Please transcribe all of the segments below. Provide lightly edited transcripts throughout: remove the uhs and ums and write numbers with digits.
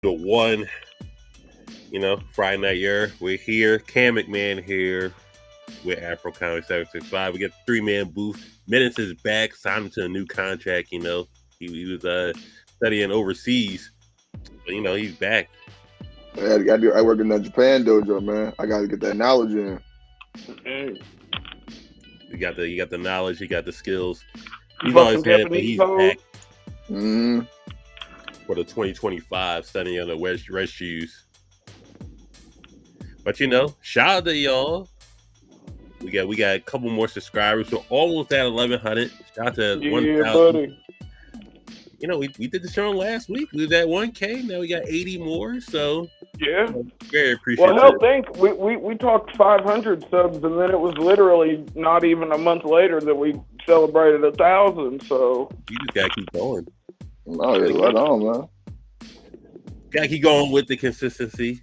The one, Friday Night Year. We're here. Cam McMahon here with Afro Comedy 765. We got the three-man booth. Menace is back, signed to a new contract. He was studying overseas, but he's back. I work in that Japan dojo, man. I got to get that knowledge in. You got the knowledge, you got the skills. You He's always fucking had it, but Japanese he's hoes? back for the 2025 studying on the red shoes. But shout out to y'all. We got a couple more subscribers. We're almost at 1,100. Shout out to 1,000. buddy. We did the show last week. We was at 1K. Now we got 80 more. So Yeah. very appreciative. Well, hell, we talked 500 subs, and then it was literally not even a month later that we celebrated 1,000. So you just gotta keep going. Oh yeah, right on, man. Gotta keep going with the consistency.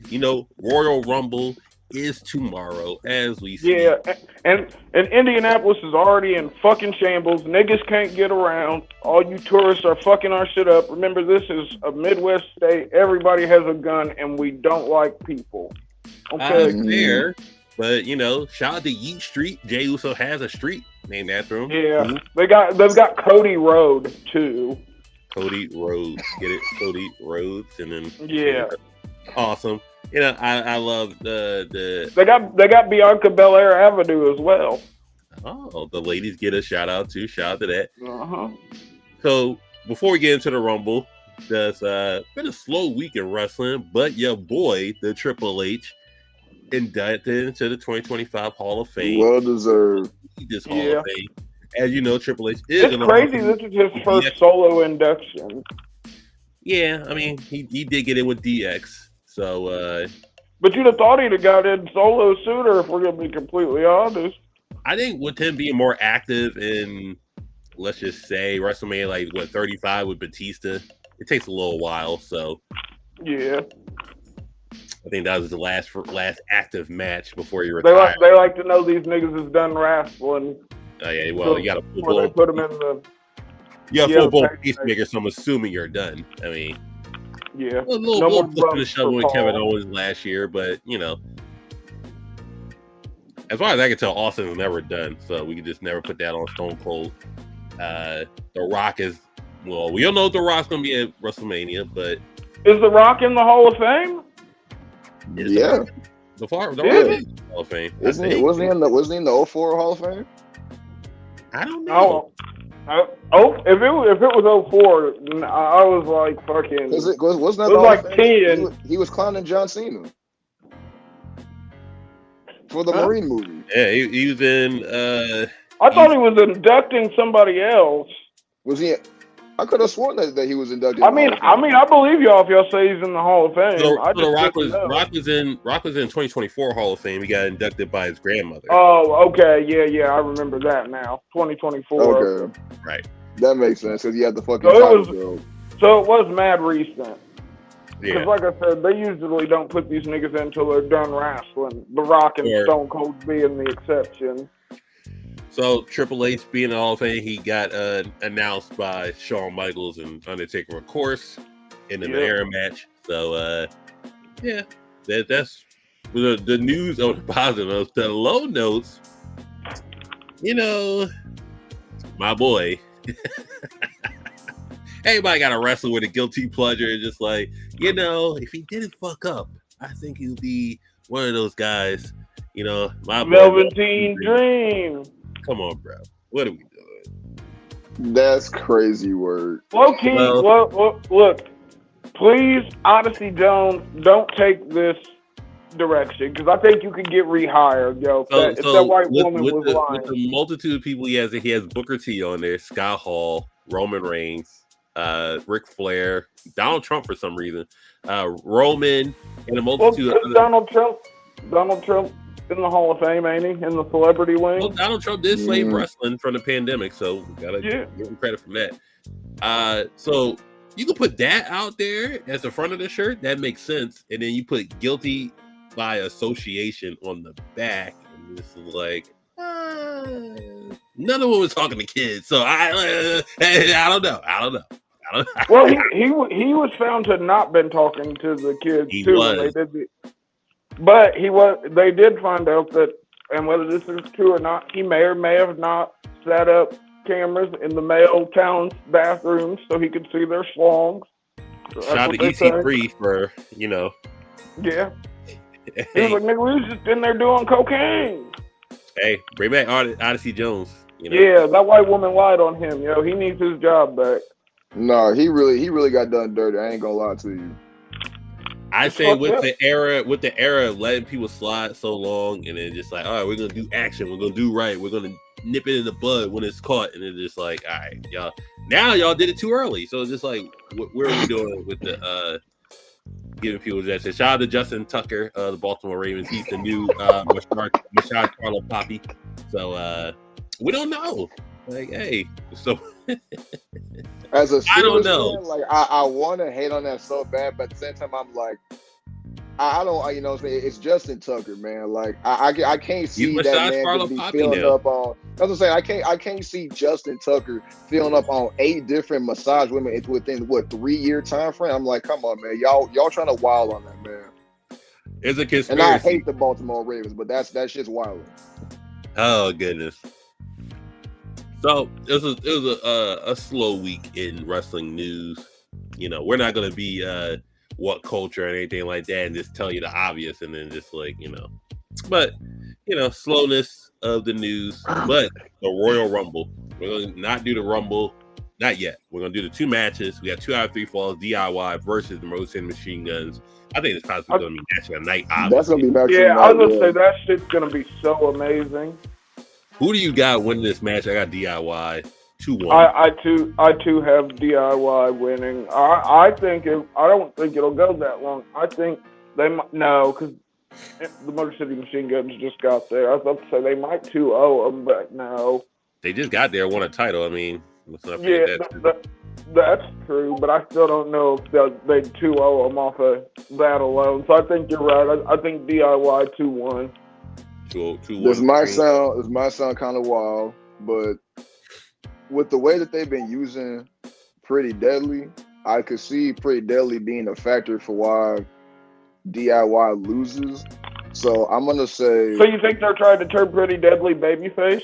Royal Rumble is tomorrow as we speak. yeah, and Indianapolis is already in fucking shambles. Niggas can't get around. All you tourists are fucking our shit up. Remember, this is a Midwest state. Everybody has a gun, and we don't like people. Okay. Fair, but shout out to Yeet Street. Jay Uso has a street named after him. Yeah, Cool. they've got Cody Road too. Cody Rhodes. Get it? Cody Rhodes. And then awesome. I love the They got Bianca Belair Avenue as well. Oh, the ladies get a shout out too. Shout out to that. Uh-huh. So before we get into the Rumble, there's been a slow week in wrestling, but your boy, the Triple H, inducted into the 2025 Hall of Fame. Well deserved. This Hall of Fame. As you know, Triple H is It's crazy. This is his first solo induction. Yeah, I mean, he did get in with DX. So, but you'd have thought he'd have got in solo sooner, if we're gonna be completely honest. I think with him being more active in, let's just say, WrestleMania, 35 with Batista, it takes a little while. So, yeah, I think that was his last active match before he retired. They like to know these niggas is done wrestling. Oh yeah, well, you got a full they put them in the. You got full blown pacemaker, so I'm assuming you're done. I mean. Yeah, a little bump in the shovel with Kevin Owens last year, but as far as I can tell, Austin was never done, so we could just never put that on Stone Cold. The Rock is we don't know if The Rock's gonna be at WrestleMania, but is The Rock in the Hall of Fame? Yeah, the Rock is in the Hall of Fame. Wasn't he in the 04 Hall of Fame? I don't know. If it was 04, I was like fucking. Wasn't that it was like 10. He was clowning John Cena for the Marine movie. Yeah, he was in. I thought he was inducting somebody else. Was he? I could have sworn that he was inducted. I believe y'all if y'all say he's in the Hall of Fame. So Rock was in 2024 Hall of Fame. He got inducted by his grandmother. Oh, okay, yeah, I remember that now. 2024. Okay, right. That makes sense because he had the fucking. So it was mad recent. Yeah. Because like I said, they usually don't put these niggas in until they're done wrestling. The Rock and Stone Cold being the exception. So Triple H being in the Hall of Fame, he got announced by Shawn Michaels and Undertaker, of course, in the air match. So that's the news on the positive notes. The low notes, my boy. Everybody got to wrestle with a guilty pleasure. Just like, if he didn't fuck up, I think he'll be one of those guys. My Velveteen Dream. Come on, bro. What are we doing? That's crazy word. Low-key, look, please, Odyssey Jones, don't take this direction because I think you could get rehired, yo. If that white woman was lying. With the multitude of people he has Booker T on there, Scott Hall, Roman Reigns, Ric Flair, Donald Trump for some reason, Roman, and a multitude of Donald Trump in the Hall of Fame, ain't he? In the celebrity wing. Well, Donald Trump did save wrestling from the pandemic, so we gotta give him credit for that. So you can put that out there as the front of the shirt. That makes sense. And then you put guilty by association on the back. And this is like, none of them was talking to kids. So I don't know. I don't. Well, he was found to not been talking to the kids He too was. when they did but he was. They did find out that, and whether this is true or not, he may or may have not set up cameras in the male talent's bathrooms so he could see their schlongs. So that's Shout out what to they say. EC3 for Yeah. He was Hey, like, nigga, we was just in there doing cocaine. hey, bring back Odyssey Jones. Yeah, that white woman lied on him, yo. He needs his job back. No, he really got done dirty. I ain't gonna lie to you. I It's say fucked up. with the era of letting people slide so long, and then just like, all right, we're gonna do action, we're gonna do right, we're gonna nip it in the bud when it's caught, and it's just like, all right, y'all. Now y'all did it too early, so it's just like, where are we doing with the giving people that? Shout out to Justin Tucker, the Baltimore Ravens. He's the new Machad Carlo Poppy. So we don't know. Like, hey, so As a I don't Steelers know. fan, like I want to hate on that so bad, but at the same time, I'm like, I don't, you know, what I'm saying, it's Justin Tucker, man. Like I can't see He's that Machad man Carlo just be Poppy filling now. up on. That's what I'm saying. I can't see Justin Tucker filling up on 8 different massage women within what 3-year time frame. I'm like, come on, man, y'all trying to wild on that, man. It's a conspiracy. And I hate the Baltimore Ravens, but that's just wild. Oh goodness. So it was a slow week in wrestling news. We're not gonna be what culture and anything like that and just tell you the obvious and then just like but slowness of the news. But the Royal Rumble, we're gonna not do the Rumble, not yet. We're gonna do the 2 matches. We got 2 out of 3 falls, DIY versus the Motor City Machine Guns. I think it's possibly gonna be match of the night. Obviously. That's gonna be match of the Yeah, night. I was gonna say that shit's gonna be so amazing. Who do you got winning this match? I got DIY 2-1. I too have DIY winning. I don't think it'll go that long. I think they might because the Motor City Machine Guns just got there. I was about to say they might 2-0 them, but no. They just got there, won a title. I mean, let's not forget that's true, but I still don't know if they 2-0 them off of that alone. So I think you're right. I think DIY 2-1. 2-1. This might sound kind of wild, but with the way that they've been using Pretty Deadly, I could see Pretty Deadly being a factor for why DIY loses. So I'm gonna say. So you think they're trying to turn Pretty Deadly babyface?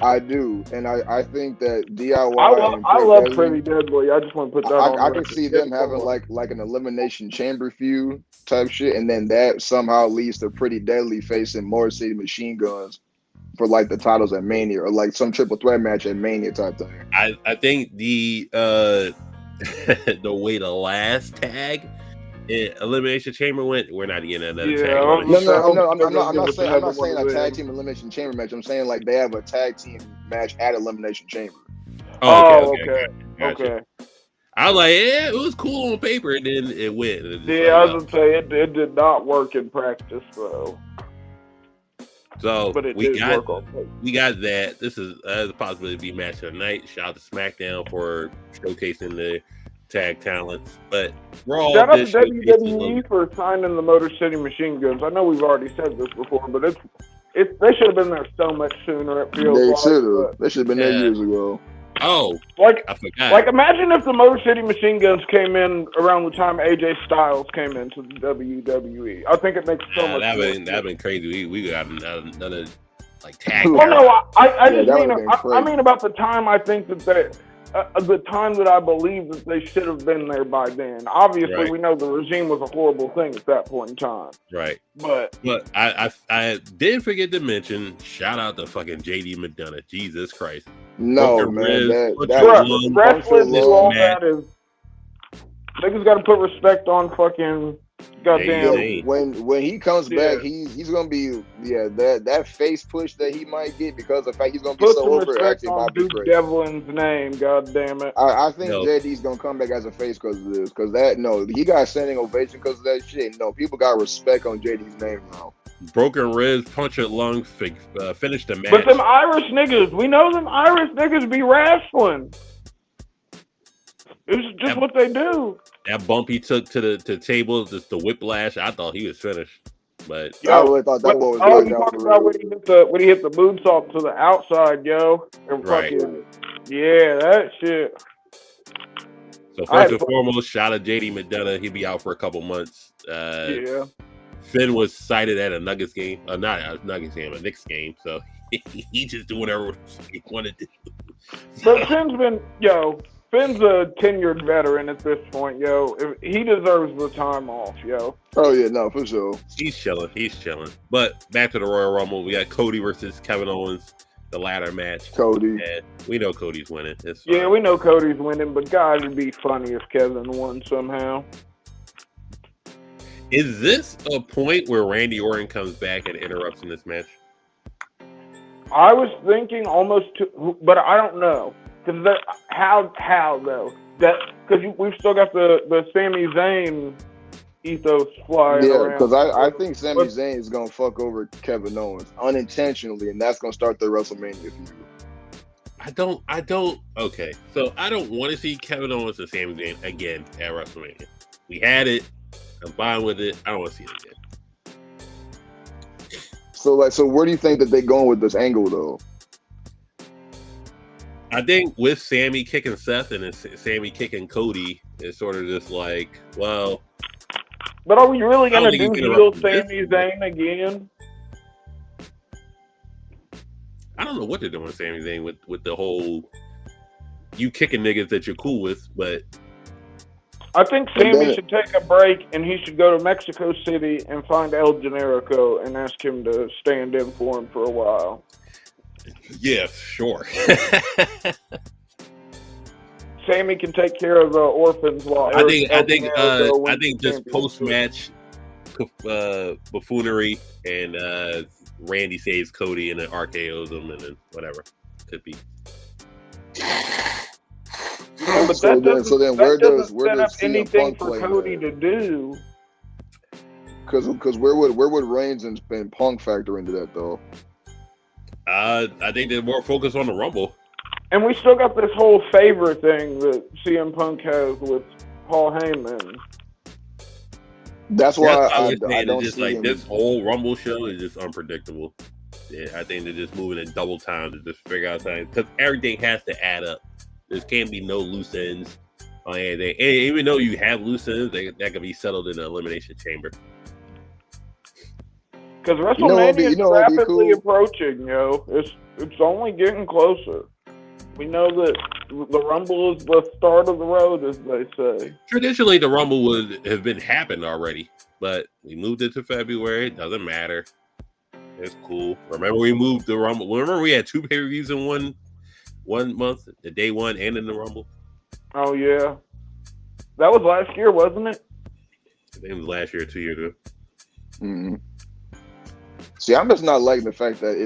I do, and I think that DIY. I love Pretty Deadly. I just want to put that on. I can see them having like an elimination chamber feud type shit, and then that somehow leads to Pretty Deadly facing Motor City Machine Guns for like the titles at Mania, or like some triple threat match at Mania type thing. I think the the way the last tag elimination chamber went, we're not getting another tag. No. I'm not saying a tag team elimination chamber match. I'm saying like they have a tag team match at elimination chamber. Okay. I was like, yeah, it was cool on paper, and then it went. I was gonna say it did not work in practice though. So but we got that. This is a possibility to be match of the night. Shout out to SmackDown for showcasing the tag talents. But Raw, shout out to WWE for signing the Motor City Machine Guns. I know we've already said this before, but they should have been there so much sooner. It feels they should have been there years ago. Oh, I forgot. Like, imagine if the Motor City Machine Guns came in around the time AJ Styles came into the WWE. I think it makes so much sense. That'd been crazy. We got another like tag. Well, no, I mean about the time. I think that the time that I believe that they should have been there by then. Obviously, we know the regime was a horrible thing at that point in time. Right. But I did forget to mention, shout out to fucking JD McDonough. Jesus Christ. No, man. Wrestling and all that is... Niggas got to put respect on fucking... Goddamn. When he comes back, he's gonna be that face push that he might get because of the fact he's gonna be so overactive. On Duke Devlin's name, god damn it. I think JD's gonna come back as a face because of this. Because he got standing ovation because of that shit. No, people got respect on JD's name now. Broken ribs, punctured lung, finished the match. But them Irish niggas, we know them Irish niggas be wrestling. It's just what they do. That bump he took to the table, just the whiplash, I thought he was finished. But I really thought that was you talking about when he hit the moonsault to the outside, yo. And fucking, yeah, that shit. So first and foremost, shout out JD McDonough. He'll be out for a couple months. Yeah. Finn was cited at a Nuggets game, not a Nuggets game, a Knicks game. So he just do whatever he wanted to do. But Finn's a tenured veteran at this point, yo. He deserves the time off, yo. Oh yeah, no, for sure. He's chilling. But back to the Royal Rumble, we got Cody versus Kevin Owens, the ladder match. Cody. And we know Cody's winning. Yeah, we know Cody's winning, but God, it'd be funny if Kevin won somehow. Is this a point where Randy Orton comes back and interrupts in this match? I was thinking but I don't know. Because how though? Because we've still got the Sami Zayn ethos flying around. Yeah, because I think Sami Zayn is gonna fuck over Kevin Owens unintentionally, and that's gonna start the WrestleMania feud. I don't. Okay, so I don't want to see Kevin Owens and Sami Zayn again at WrestleMania. We had it. I'm fine with it. I don't want to see it again. So where do you think that they're going with this angle though? I think with Sammy kicking Seth and Sammy kicking Cody, it's sort of just like, well. But are we really going to do heel Sami Zayn again? I don't know what they're doing with Sami Zayn with the whole you kicking niggas that you're cool with, but I think Sammy should take a break and he should go to Mexico City and find El Generico and ask him to stand in for him for a while. Yeah, sure. Sammy can take care of the orphans while I think just post match buffoonery and Randy saves Cody and then RKO's him and then whatever could be. Yeah, but so then where does anything CM Punk for play Cody there? to do? Because where would Reigns and Punk factor into that though? I think they're more focused on the Rumble. And we still got this whole favor thing that CM Punk has with Paul Heyman. That's why I don't just see like him. This whole Rumble show is just unpredictable. Yeah, I think they're just moving in double time to just figure out something because everything has to add up. There can't be no loose ends on anything. And even though you have loose ends, that can be settled in the Elimination Chamber. Because WrestleMania is rapidly approaching, yo. It's only getting closer. We know that the Rumble is the start of the road, as they say. Traditionally, the Rumble would have been happened already, but we moved it to February. It doesn't matter. It's cool. Remember, we moved the Rumble. Remember, we had 2 pay-per-views in one month, the day one and in the Rumble. Oh yeah, that was last year, wasn't it? I think it was last year or 2 years ago. Mm-hmm. See, I'm just not liking the fact that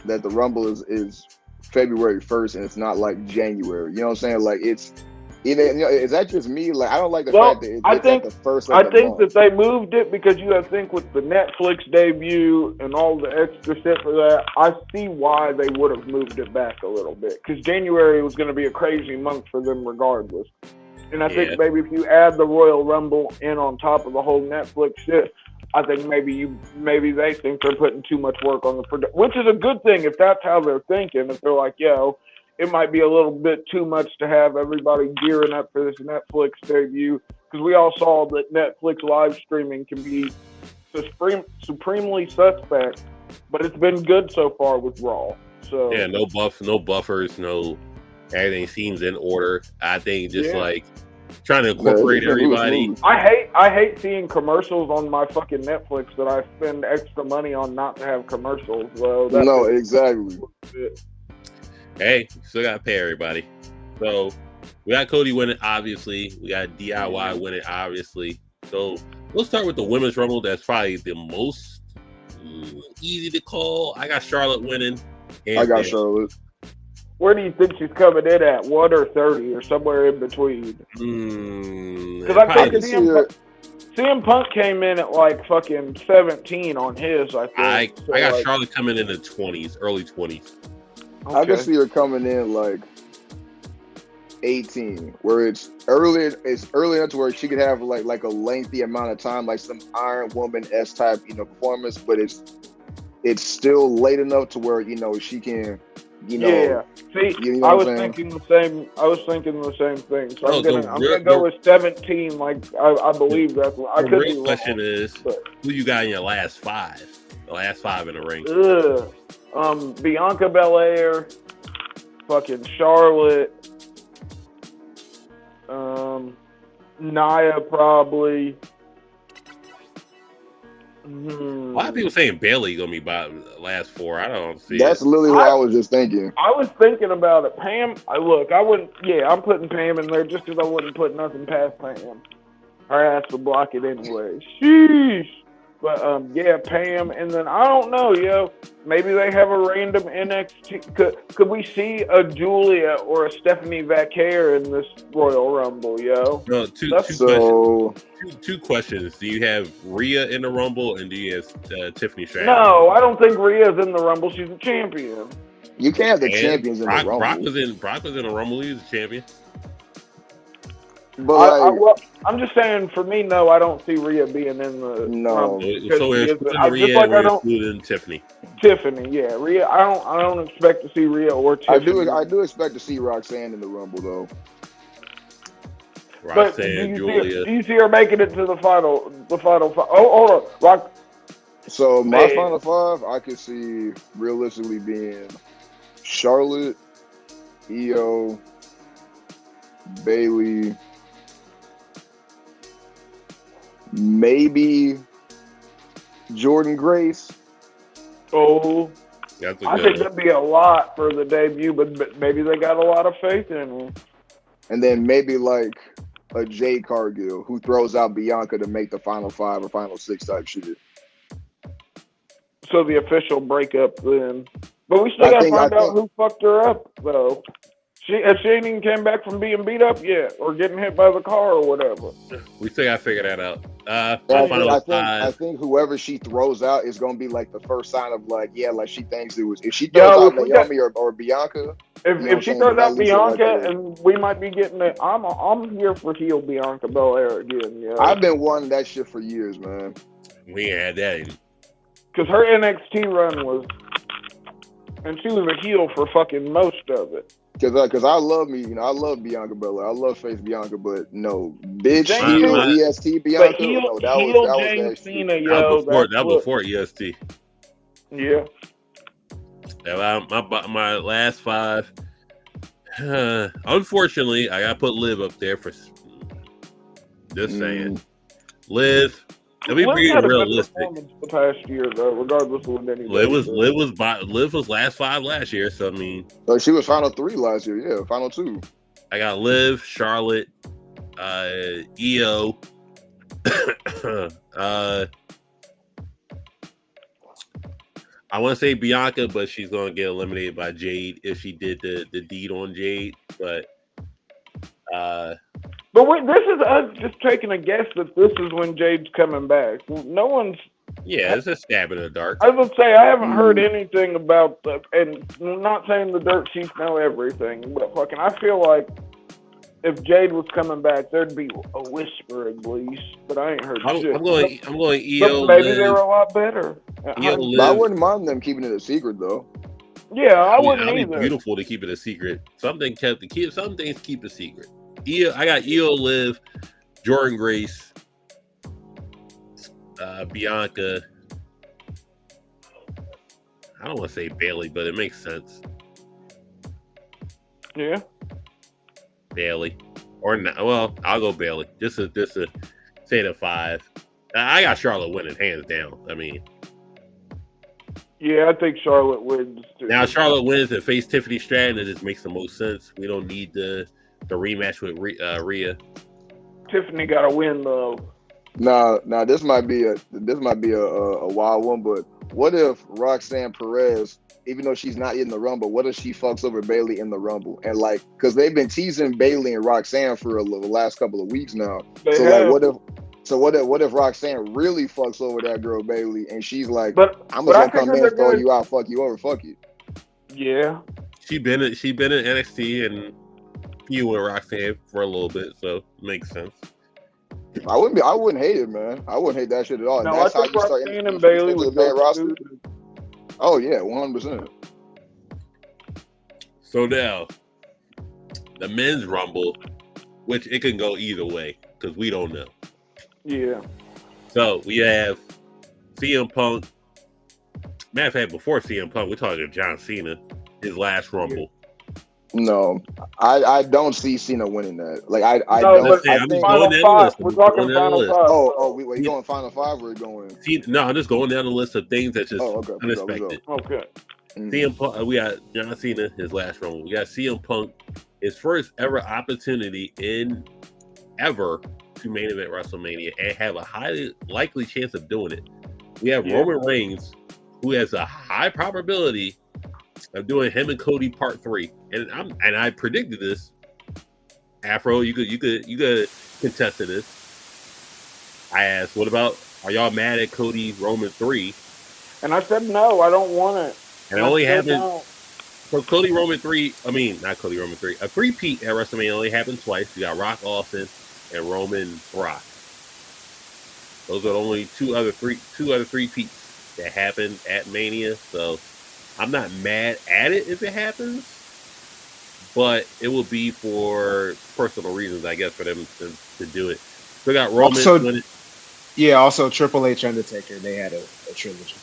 the Rumble is February 1st and it's not like January. You know what I'm saying? Like it's either, is that just me? Like I don't like the fact that it's at the first of the month. That they moved it because you have to think with the Netflix debut and all the extra shit for that. I see why they would have moved it back a little bit because January was going to be a crazy month for them regardless. And I think maybe if you add the Royal Rumble in on top of the whole Netflix shit, I think maybe they think they're putting too much work on the production, which is a good thing if that's how they're thinking. If they're like, yo, it might be a little bit too much to have everybody gearing up for this Netflix debut, because we all saw that Netflix live streaming can be supremely suspect, but it's been good so far with Raw. So yeah, no buffers, no everything seems in order. I think just like trying to incorporate everybody. I hate seeing commercials on my fucking Netflix that I spend extra money on not to have commercials. Though. No, exactly. Hey, still gotta pay everybody. So we got Cody winning, obviously. We got DIY winning, obviously. So let's start with the Women's Rumble. That's probably the most easy to call. I got Charlotte winning. I got Charlotte. Where do you think she's coming in at? 1 or 30 or somewhere in between? Because I think CM Punk came in at like fucking 17 on his, I think. I got Charlotte coming in the 20s, early 20s. Okay. I can see her coming in like 18, where it's early enough to where she could have like a lengthy amount of time, like some Iron Woman-esque type, performance, but it's still late enough to where, she can you know, Yeah. See, you know I what was I'm saying? thinking the same. I was thinking the same thing. So No, I'm gonna go with 17. Like I believe that's what I The could be real question wrong. is, But who you got in your last five? The last five in the ring. Bianca Belair, fucking Charlotte, Nia probably. A lot of people saying Bailey gonna be by the last four. I don't see That's it. literally what I was just thinking. I was thinking about it. Pam, I wouldn't. Yeah, I'm putting Pam in there just because I wouldn't put nothing past Pam. Her ass would block it anyway. Sheesh. But yeah, Pam, and then I don't know, yo. Maybe they have a random NXT. Could we see a Julia or a Stephanie Vaquer in this Royal Rumble, yo? No, two questions. Do you have Rhea in the Rumble, and do you have Tiffany Stratton? No, I don't think Rhea's in the Rumble. She's a champion. You can't have the And champions in the Rumble. Brock was in the Rumble. He was a champion. But well, I'm just saying, for me, no, I don't see Rhea being in the Rumble. So we're including Rhea and we're including Tiffany. Tiffany, yeah, Rhea. I don't expect to see Rhea or Tiffany. I do expect to see Roxanne in the Rumble though. Roxanne, Julia. Do you see her making it to the final? Oh, hold on, So my final five, I could see realistically being Charlotte, Io, Bailey, maybe Jordan Grace. Oh, I think that'd be a lot for the debut, but maybe they got a lot of faith in him. And then maybe like a Jade Cargill who throws out Bianca to make the final five or final six type shit. So the official breakup then. But we still gotta find out who fucked her up though. She ain't even came back from being beat up yet or getting hit by the car or whatever. We still gotta figure that out. I think whoever she throws out is gonna be like the first sign of like she thinks it was. If she throws out Naomi or Bianca, if she throws out Bianca, and we might be getting it. I'm here for heel Bianca Belair again. Yeah, I've been wanting that shit for years, man. We ain't had that. Because her NXT run was, and she was a heel for fucking most of it. Because I love I love Bianca Belair. I love face Bianca, but no, bitch, heel EST Bianca. But heel, no, that heel was James Cena, yo. That was before EST. Yeah. My last five. Unfortunately, I gotta put Liv up there for. Just saying, Liv. Let me be realistic. The past year, though, regardless of what anybody Liv was last five last year. So I mean, she was final three last year. Yeah, final two. I got Liv, Charlotte, Io. I want to say Bianca, but she's gonna get eliminated by Jade if she did the deed on Jade. But this is us just taking a guess that this is when Jade's coming back. No one's. Yeah, it's a stab in the dark. I would say I haven't heard anything about and I'm not saying the dirt sheets know everything, but fucking I feel like if Jade was coming back, there'd be a whisper at least, but I ain't heard shit. I'm going Io. Maybe they're a lot better. I wouldn't mind them keeping it a secret though. Yeah, I wouldn't either. It'd be beautiful to keep it a secret. Some things keep a secret. I got Io, Liv, Jordan Grace, Bianca. I don't want to say Bailey, but it makes sense. Yeah. Bailey. Or not. Well, I'll go Bailey. Just to say the five. I got Charlotte winning, hands down. I mean. Yeah, I think Charlotte wins too. Now Charlotte wins and face Tiffany Stratton, it just makes the most sense. We don't need the rematch with Rhea. Tiffany got to win though. Nah, this might be a wild one, but what if Roxanne Perez, even though she's not in the Rumble, what if she fucks over Bailey in the Rumble? And like, because they've been teasing Bailey and Roxanne for the last couple of weeks now. What if Roxanne really fucks over that girl Bailey and she's like, I'm just gonna come in, throw you out, fuck you over, fuck you. Yeah. She been in NXT and you with Roxanne for a little bit, so it makes sense. I wouldn't hate it, man. I wouldn't hate that shit at all. No, that's how you start Roxanne and Bailey with the roster. Oh yeah, 100%. So now, the men's rumble, which it can go either way because we don't know. Yeah. So we have CM Punk. Matter of fact, before CM Punk, we're talking John Cena, his last rumble. No, I don't see Cena winning that. Like I No, don't. but I I'm just think. going final down the five. list. We're talking final five. Oh, we going final five. We're going. No, I'm just going down the list of things that's just Okay. unexpected. Okay. CM Punk, we got John Cena, his last rumble. We got CM Punk, his first ever opportunity ever to main event WrestleMania and have a highly likely chance of doing it. We have Roman Reigns, who has a high probability of doing him and Cody Part 3. And I predicted this. Afro, you could contest to this. I asked, what about, are y'all mad at Cody Roman 3? And I said no, I don't want it. And it only happened for Cody Roman 3. I mean, not Cody Roman 3. A three-peat at WrestleMania only happened twice. You got Rock Austin and Roman Brock. Those are the only two other three-peats that happened at Mania. So I'm not mad at it if it happens, but it will be for personal reasons, I guess, for them to do it. So we got Roman. Also Triple H Undertaker. They had a trilogy.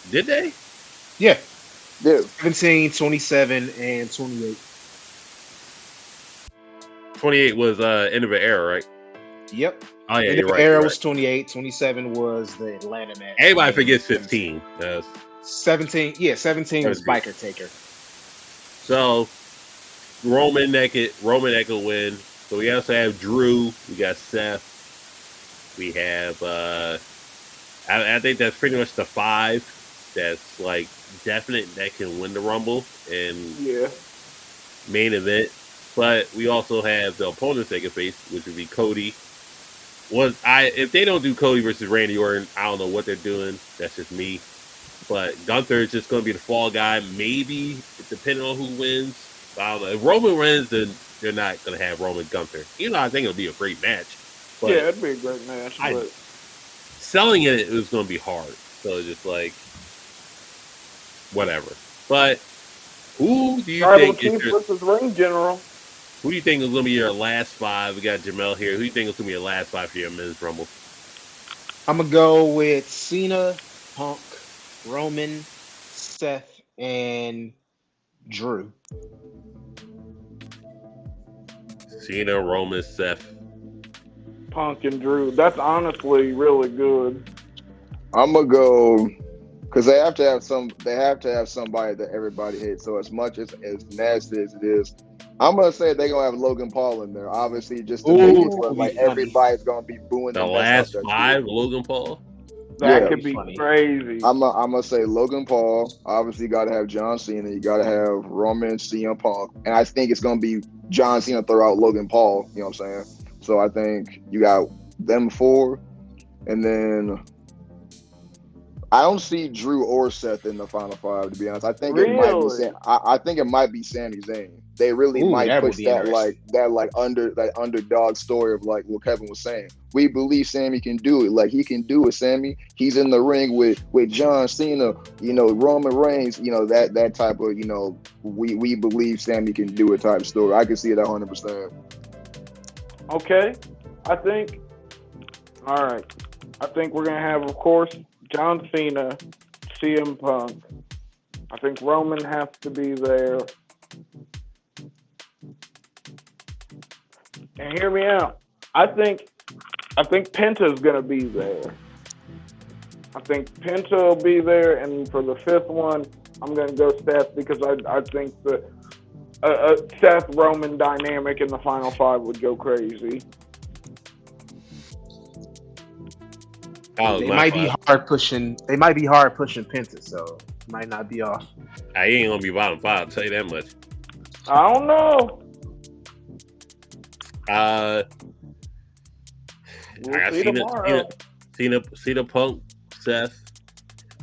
Did they? Yeah. Yeah. 17, 27, and 28. 28 was end of an era, right? Yep. Oh yeah, End you're of right. era was 28. 27 was the Atlanta match. Everybody forgets 15. 17. Yeah, 17 was Biker Taker. So Roman that could win. So we also have Drew. We got Seth. We have I think that's pretty much the 5 that's like definite that can win the Rumble and main event. But we also have the opponents they can face, which would be Cody. If they don't do Cody versus Randy Orton, I don't know what they're doing. That's just me. But Gunther is just going to be the fall guy, maybe, depending on who wins. I don't know. If Roman wins, then they're not going to have Roman Gunther. Even though I think it'll be a great match. But it'd be a great match. But selling it was going to be hard. So just like, whatever. But who do you think Chief versus Ring General? Who do you think is going to be your last 5? We got Jamel here. Who do you think is going to be your last 5 for your men's Rumble? I'm going to go with Cena, Punk, Roman, Seth, and Drew. Cena, Roman, Seth, Punk, and Drew. That's honestly really good. I'm gonna go because they have to have somebody that everybody hates. So as much as nasty as it is, I'm gonna say they're gonna have Logan Paul in there. Obviously, just to make it where like everybody's gonna be booing the last 5. Logan Paul. That could be crazy. I'm gonna say Logan Paul. Obviously, you gotta have John Cena. You gotta have Roman, CM Punk, and I think it's gonna be John Cena throw out Logan Paul. You know what I'm saying? So I think you got them 4, and then I don't see Drew or Seth in the final 5. To be honest, I think it might be. I think it might be Sami Zayn. They really might push that underdog story of like what Kevin was saying. We believe Sammy can do it. Like he can do it. Sammy, he's in the ring with John Cena. You know, Roman Reigns. You know that type of we believe Sammy can do it type of story. I can see it 100%. Okay, I think. All right, I think we're gonna have, of course, John Cena, CM Punk. I think Roman has to be there. And hear me out. I think Penta's gonna be there. I think Penta will be there, and for the 5th one, I'm gonna go Seth because I think that a Seth Roman dynamic in the final 5 would go crazy. They might be hard pushing Penta, so it might not be off. I ain't gonna be bottom 5. I'll tell you that much. I don't know. We'll I got Cena, Punk, Seth,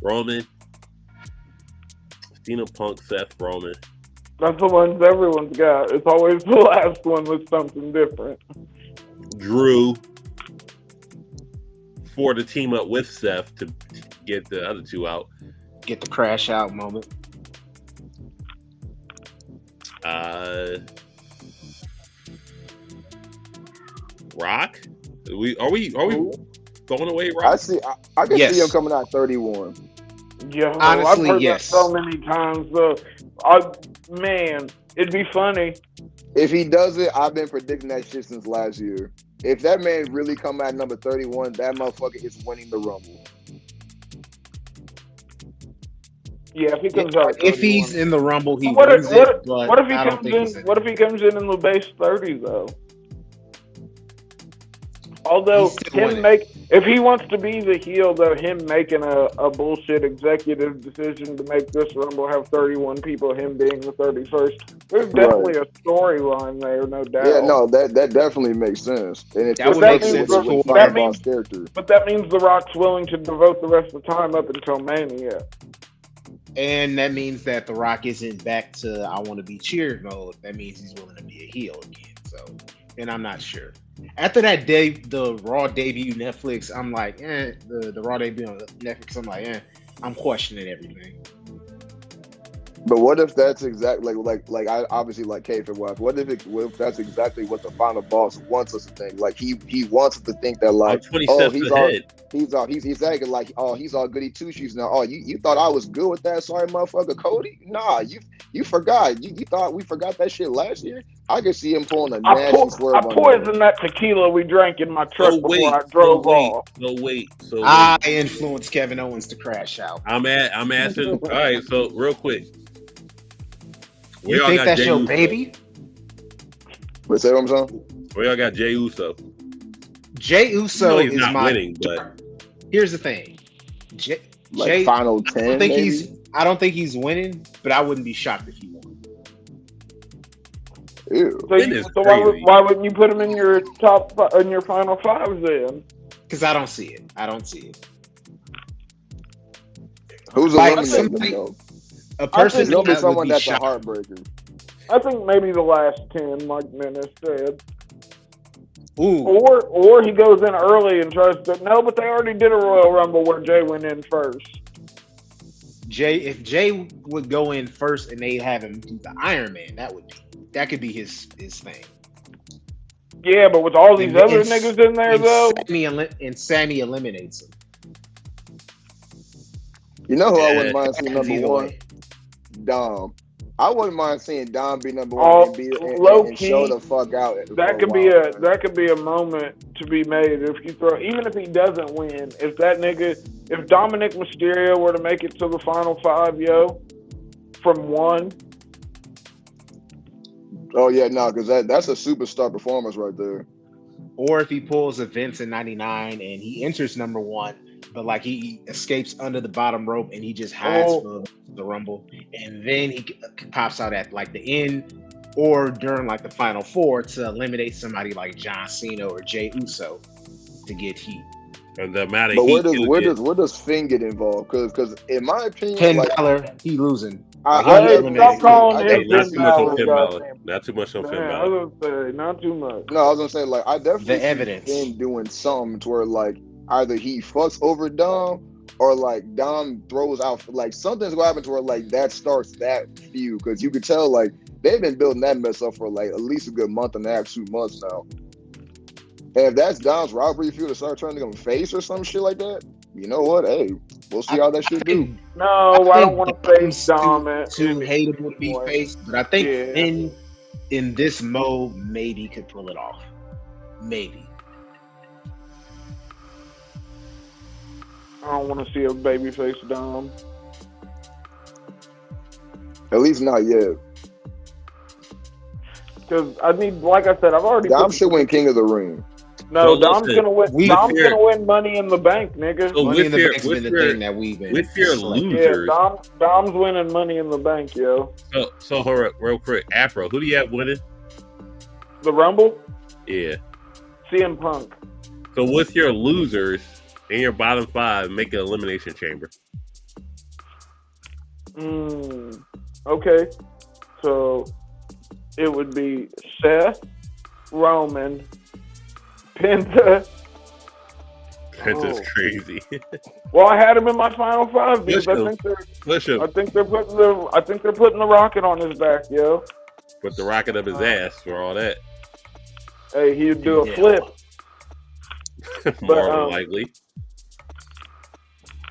Roman. Cena, Punk, Seth, Roman. That's the ones everyone's got. It's always the last one with something different. Drew for the team up with Seth to get the other 2 out. Get the crash out moment. Rock? Are we throwing away I Rock? see. I can see him coming out 31. Yo, Honestly, I've heard yes. that so many times. Man, it'd be funny. If he does it, I've been predicting that shit since last year. If that man really come out number 31, that motherfucker is winning the Rumble. Yeah, if he comes out. If he's in the Rumble, he what wins if, it. But what if he I don't comes think in? he's in. What if he comes in the base 30 though? Although if he wants to be the heel, though, him making a bullshit executive decision to make this Rumble have 31 people, him being the 31st, there's definitely a storyline there, no doubt. Yeah, no, that definitely makes sense, and it That would makes make sense sense with for Final Boss character. But that means The Rock's willing to devote the rest of the time up until Mania. And that means that The Rock isn't back to I want to be cheered mode. That means he's willing to be a heel again. So, and I'm not sure. After that day, the Raw debut Netflix, I'm like, the Raw debut on Netflix, I'm like, I'm questioning everything. But what if that's exactly like I obviously like Kayfabe wife. What if that's exactly what the Final Boss wants us to think? Like he wants us to think that like, he's exactly like, oh, he's all goody two shoes now. Oh, you thought I was good with that? Sorry, motherfucker, Cody. Nah, you forgot. You thought we forgot that shit last year. I could see him pulling a nasty swerve. I poisoned that tequila we drank in my truck before I drove off. I influenced Kevin Owens to crash out. I'm asking. All right, so real quick. You think that's your baby? What's that, what I'm saying? We all got Jey Uso. Jey Uso is not winning, but here's the thing. Jey, final 10. I don't think he's winning, but I wouldn't be shocked if he won. Ew. So why wouldn't you put him in your in your final five then? Because I don't see it. Who's eliminating though? A person it's gonna be someone that's a heartbreaker. I think maybe the last 10, like Menace said. Ooh. Or he goes in early and tries to. No, but they already did a Royal Rumble where Jay went in first. If Jay would go in first and they have him do the Iron Man, that could be his thing. Yeah, but with all these other niggas in there though, Sammy eliminates him. You know who I wouldn't mind seeing number one? Dom. I wouldn't mind seeing Dom be number one and show the fuck out. That could be a moment to be made if you even if he doesn't win. If Dominic Mysterio were to make it to the final five, from one. Oh yeah, no, because that's a superstar performance right there. Or if he pulls a Vince in '99 and he enters number one, but like he escapes under the bottom rope and he just hides for the Rumble, and then he pops out at like the end or during like the final four to eliminate somebody like John Cena or Jey Uso to get heat. And the amount of but where does Finn get involved? Because in my opinion, $10 he losing. Stop calling him not too much on Finn Balor. Not too much on Finn Balor. I was gonna say not too much. No, I was gonna say like I definitely see Finn doing something to where like either he fucks over Dom or like Dom throws out like something's gonna happen to where like that starts that feud because you could tell like they've been building that mess up for like at least a good month and a half, 2 months now. And if that's Dom's robbery feud to start turning him face or some shit like that, you know what? Hey, we'll see how that shit do. No, I don't want to face Dom. Too hateable to be faced, but I think in this mode, maybe he could pull it off. Maybe. I don't want to see a babyface Dom. At least not yet. Because I need, like I said, I've already. Dom should win King of the Ring. No, Dom's gonna win. Dom's gonna win Money in the Bank, nigga. So Money in the Bank's been the thing that we've been. With your losers, Dom's winning Money in the Bank, yo. So hold up, real quick, Afro, who do you have winning? The Rumble. Yeah. CM Punk. So with your losers in your bottom five, make an elimination chamber. Okay. So it would be Seth, Roman, Penta's crazy. Well, I had him in my final five because I think they're putting the rocket on his back, yo. Put the rocket up his ass for all that. Hey, he'd do a Yeah. flip. More than likely.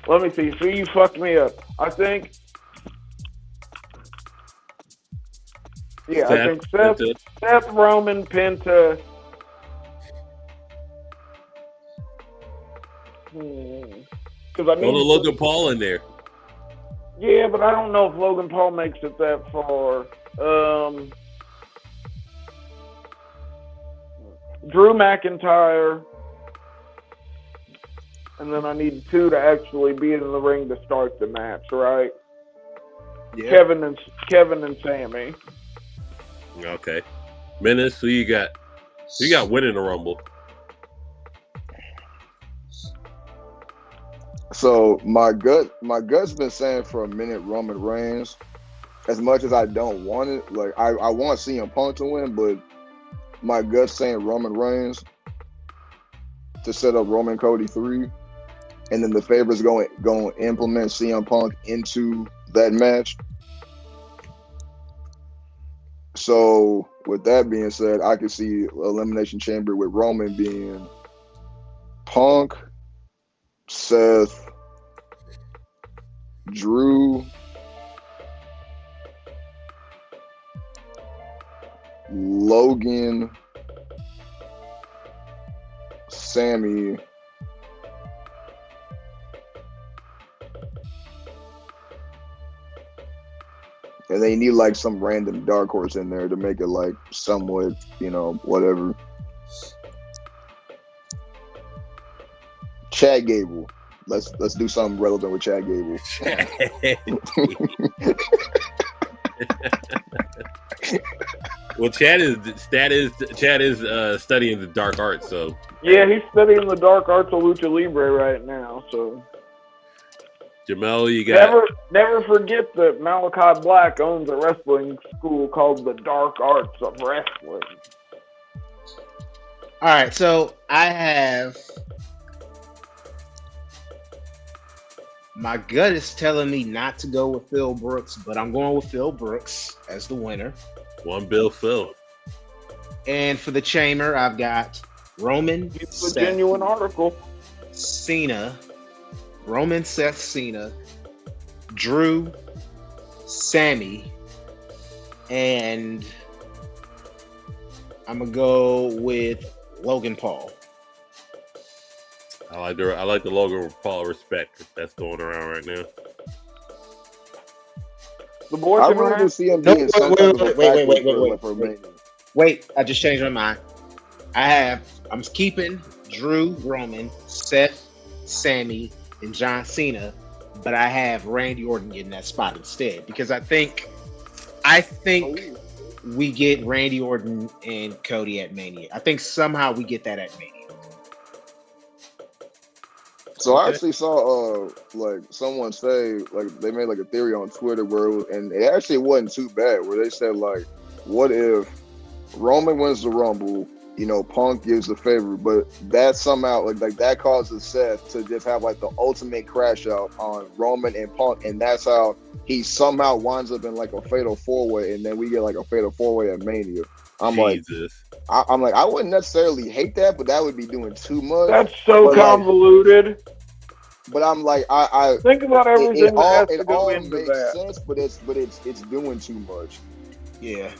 Let me see. See, you fucked me up. I think. Yeah, I think Seth, Roman, Penta. Because I Throw need Logan Paul in there. Yeah, but I don't know if Logan Paul makes it that far. Drew McIntyre, and then I need two to actually be in the ring to start the match, right? Yeah. Kevin and Sammy. Okay. Menace, who you got? Who you got winning the Rumble? So my gut's been saying for a minute Roman Reigns. As much as I don't want it, like I want CM Punk to win, but my gut's saying Roman Reigns to set up Roman Cody 3, and then the favors going to implement CM Punk into that match. So with that being said, I can see Elimination Chamber with Roman being Punk, Seth, Drew, Logan, Sammy, and they need like some random dark horse in there to make it like somewhat, whatever. Chad Gable. Let's do something relevant with Chad Gable. Well, Chad is studying the dark arts, so yeah, he's studying the dark arts of lucha libre right now. So Jamel, you got never forget that Malachi Black owns a wrestling school called the Dark Arts of Wrestling. All right, so I have. My gut is telling me not to go with Phil Brooks, but I'm going with Phil Brooks as the winner. One Bill Phil. And for the chamber, I've got Roman. It's a genuine article. Cena. Roman, Seth, Cena. Drew, Sammy. And I'm going to go with Logan Paul. I like the Logan Paul respect that's going around right now. The boys I really do see him being some type of a wait. Wait, I just changed my mind. I'm keeping Drew, Roman, Seth, Sammy, and John Cena, but I have Randy Orton getting that spot instead because I think we get Randy Orton and Cody at Mania. I think somehow we get that at Mania. So I actually saw like someone say like they made like a theory on Twitter and it actually wasn't too bad where they said like, what if Roman wins the Rumble, Punk gives the favor, but that somehow like that causes Seth to just have like the ultimate crash out on Roman and Punk, and that's how he somehow winds up in like a fatal 4-way, and then we get like a fatal 4-way at Mania. I'm like, I wouldn't necessarily hate that, but that would be doing too much. That's so convoluted. But I'm like, I think about everything that has to go into makes that. sense, but it's doing too much. Yeah,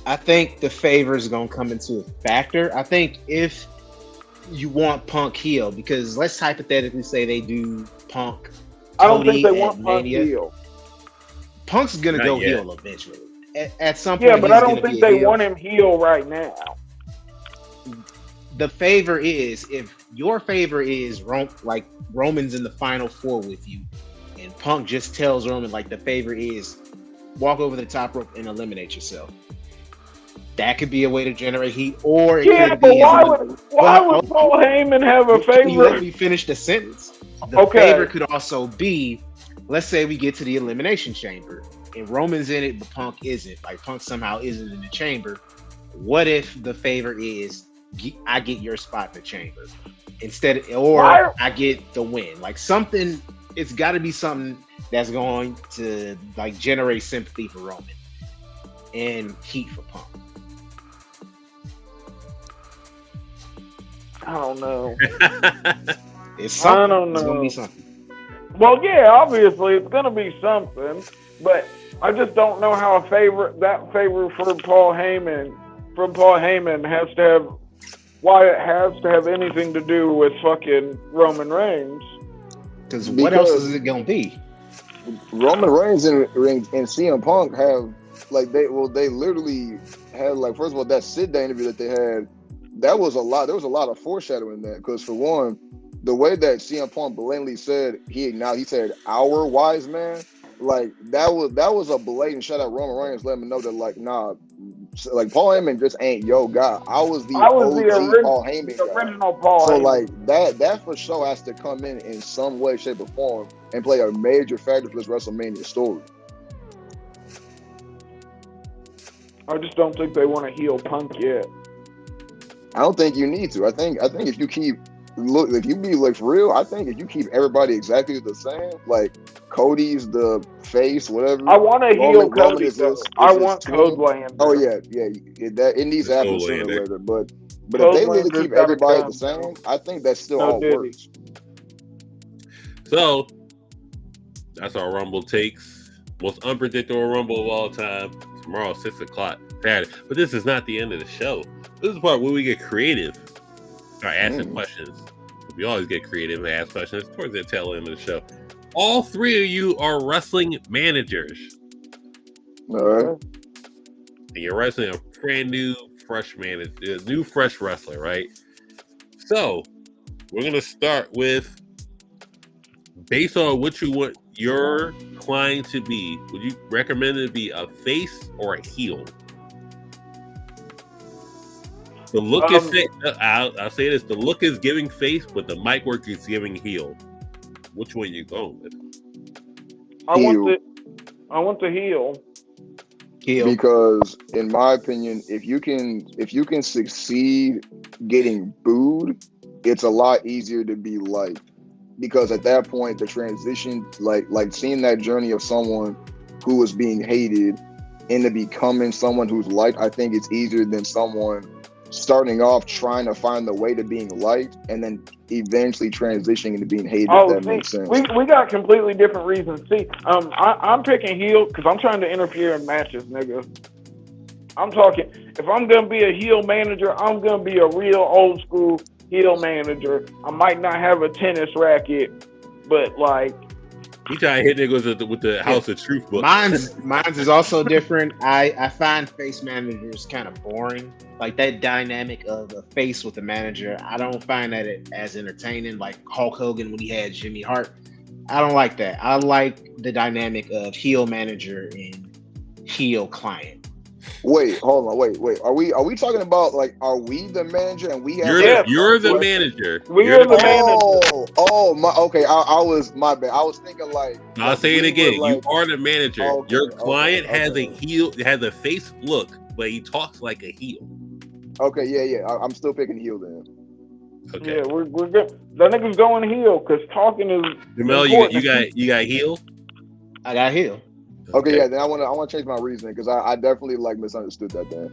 I think the favor is gonna come into a factor. I think if you want Punk heel, because let's hypothetically say they do Punk. I don't think they want Punk heel. Punk's gonna go heel eventually. At some point, yeah, but I don't think they want him heel right now. The favor is if your favor is Roman's in the final 4 with you, and Punk just tells Roman like the favor is walk over the top rope and eliminate yourself. That could be a way to generate heat, or it could be. Why would Paul Heyman have a favor? Can you let me finish the sentence? The favor could also be, let's say we get to the Elimination Chamber and Roman's in it, but Punk isn't. Like Punk somehow isn't in the chamber. What if the favor is I get your spot in the chamber I get the win? Like something. It's got to be something that's going to like generate sympathy for Roman. and heat for Punk? I don't know. It's something. I don't It's gonna know. be something. Well, yeah, obviously it's gonna be something, but I just don't know how that favor for Paul Heyman has to have why it has to have anything to do with fucking Roman Reigns. Because what else is it gonna be? Roman Reigns and CM Punk have they literally had like, first of all, that sit down interview that they had, that was a lot. There was a lot of foreshadowing that, because for one, the way that CM Punk blatantly said he said our wise man, like that was a blatant shout out Roman Reigns, letting him know that like, nah, like Paul Heyman just ain't yo guy. I was the OG Paul Heyman guy. Original Paul So Heyman. like that for sure has to come in some way, shape, or form and play a major factor for this WrestleMania story. I just don't think they want to heel Punk yet. I don't think you need to. I think if you keep if you be like for real, I think if you keep everybody exactly the same, like Cody's the face, whatever. I want to heel Cody. I want Codelander. Oh yeah. It needs to happen sooner or later. But if they really keep everybody the same, I think that still all works. So that's our Rumble takes. Most unpredictable Rumble of all time. Tomorrow, 6:00 Saturday. But this is not the end of the show. This is the part where we get creative. Start asking questions. We always get creative and ask questions towards the tail end of the show. All three of you are wrestling managers. All right. And you're wrestling a brand new, fresh manager, fresh wrestler, right? So we're gonna start with, based on what you want your client to be, would you recommend it to be a face or a heel? The look is I'll say this: the look is giving face, but the mic work is giving heel. Which one you going with? I want the heel. Because in my opinion, if you can succeed getting booed, it's a lot easier to be liked. Because at that point, the transition, like seeing that journey of someone who was being hated into becoming someone who's liked, I think it's easier than someone starting off trying to find the way to being liked and then eventually transitioning into being hated. If that makes sense. We got completely different reasons. See, I'm picking heel because I'm trying to interfere in matches, nigga. I'm talking, if I'm gonna be a heel manager, I'm gonna be a real old school heel manager. I might not have a tennis racket, but like, you try to hit niggas with the House of Truth book. Mine's is also different. I find face managers kind of boring. Like that dynamic of a face with a manager, I don't find that as entertaining. Like Hulk Hogan when he had Jimmy Hart, I don't like that. I like the dynamic of heel manager and heel client. Wait, hold on. Wait. Are we talking about like, are we the manager and we have? You're the manager. We are the manager. Oh, my. Okay, I was my bad. I was thinking like. I'll say it again. You are the manager. Okay, your client has a heel, has a face look, but he talks like a heel. Okay, yeah. I'm still picking heel then. Okay. Yeah, we're good. That nigga's going heel because talking is. Jamel, you got heel. I got heel. Okay, yeah. Then I want to change my reasoning because I definitely like misunderstood that then.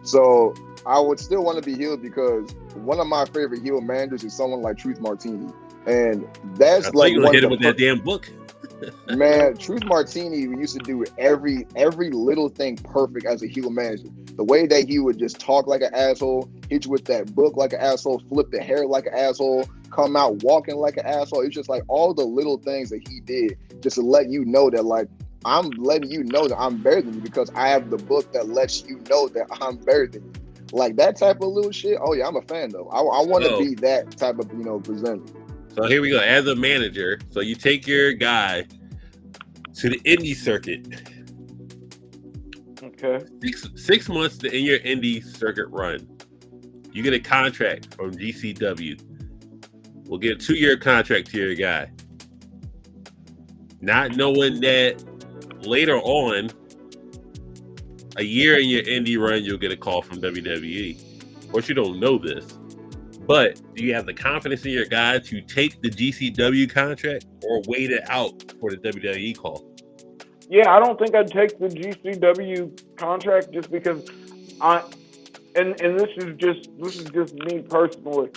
So I would still want to be heel because one of my favorite heel managers is someone like Truth Martini, and that's like you hit him with that damn book. Man, Truth Martini used to do every little thing perfect as a heel manager. The way that he would just talk like an asshole, hit you with that book like an asshole, flip the hair like an asshole, come out walking like an asshole. It's just like all the little things that he did just to let you know that like, I'm letting you know that I'm better than you because I have the book that lets you know that I'm better than you. Like that type of little shit. Oh yeah, I'm a fan though. I want to be that type of presenter. So here we go. As a manager, so you take your guy to the indie circuit. Okay. 6 months in your indie circuit run. You get a contract from GCW. We'll get a 2-year contract to your guy. Not knowing that later on, a year in your indie run, you'll get a call from WWE. Of course, you don't know this. But do you have the confidence in your guy to take the GCW contract or wait it out for the WWE call? Yeah, I don't think I'd take the GCW contract just because I and this is just me personally.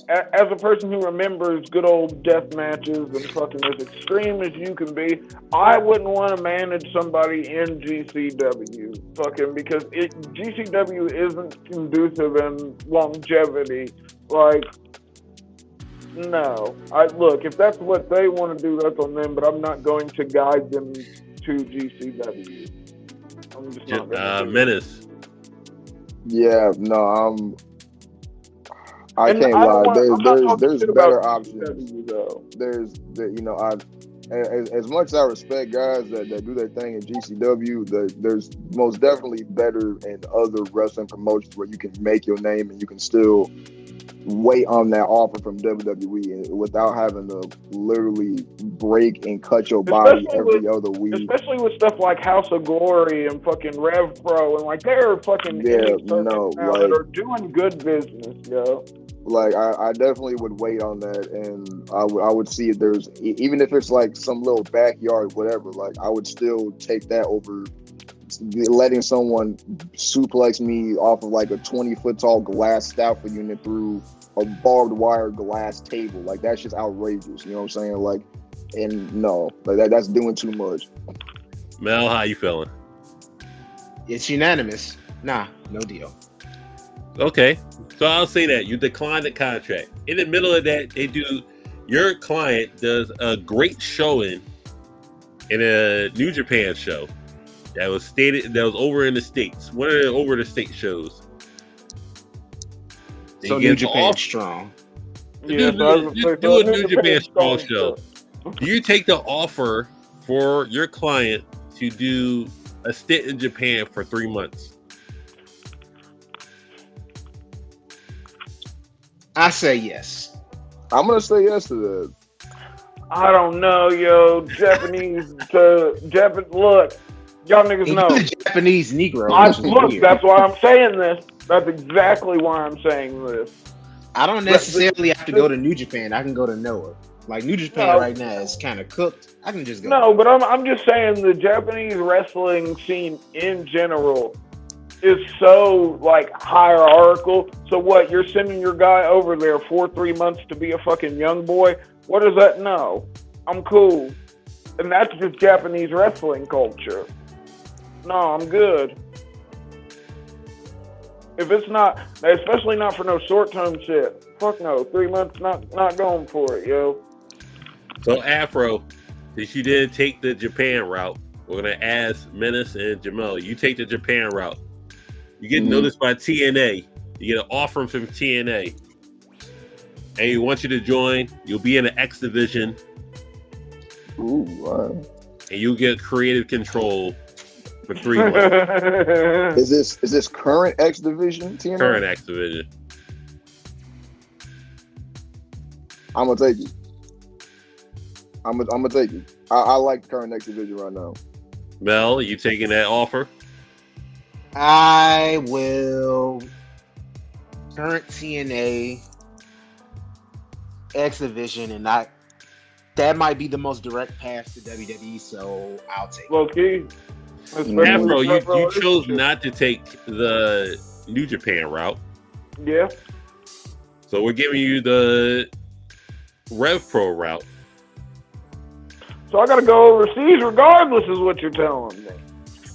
As a person who remembers good old death matches and fucking as extreme as you can be, I wouldn't want to manage somebody in GCW, fucking, because GCW isn't conducive in longevity. Like, no, look, if that's what they want to do, that's on them. But I'm not going to guide them to GCW. I'm just not going to do Menace. Yeah, no, I can't lie. There's better options. As much as I respect guys that do their thing in GCW, there's most definitely better in other wrestling promotions where you can make your name and you can still wait on that offer from WWE without having to literally break and cut your body every other week. Especially with stuff like House of Glory and fucking Rev Pro, and like there are fucking that are doing good business, yo. Like I definitely would wait on that, and I would see if there's, even if it's like some little backyard whatever, like I would still take that over letting someone suplex me off of like a 20-foot tall glass Stafford unit through a barbed wire glass table. Like that's just outrageous. You know what I'm saying? Like, and no, like that's doing too much. Mel, how you feeling? It's unanimous. Nah, no deal. Okay, so I'll say that you decline the contract. In the middle of that, your client does a great showing in a New Japan show that was over in the States. One of the over the state shows. So New Japan strong. Yeah, do a New Japan strong show. Do you take the offer for your client to do a stint in Japan for 3 months? I say yes. I'm gonna say yes to that. I don't know, yo. Look, y'all niggas know. Japanese Negro. Look, that's why I'm saying this. That's exactly why I'm saying this. I don't necessarily have to go to New Japan. I can go to Noah. Like New Japan right now is kind of cooked. I can just go. No, but I'm just saying the Japanese wrestling scene in general is so like hierarchical. So what? You're sending your guy over there for 3 months to be a fucking young boy? What does that know? I'm cool, and that's just Japanese wrestling culture. No, I'm good. If it's not, especially not for no short-term shit. Fuck no, 3 months, not going for it, yo. So Afro, since you didn't take the Japan route, we're gonna ask Menace and Jamel. You take the Japan route. You get noticed by TNA. You get an offer from TNA, and he wants you to join. You'll be in the X division. Ooh, wow. And you get creative control for 3 months. Is this current X division TNA? Current X division. I'm gonna take it. I'm gonna take it. I like the current X division right now. Mel, you taking that offer? I will. Current TNA X division, and that might be the most direct path to WWE. So I'll take it. Okay. Afro, you chose not to take the New Japan route. Yeah. So we're giving you the Rev Pro route. So I got to go overseas regardless, is what you're telling me.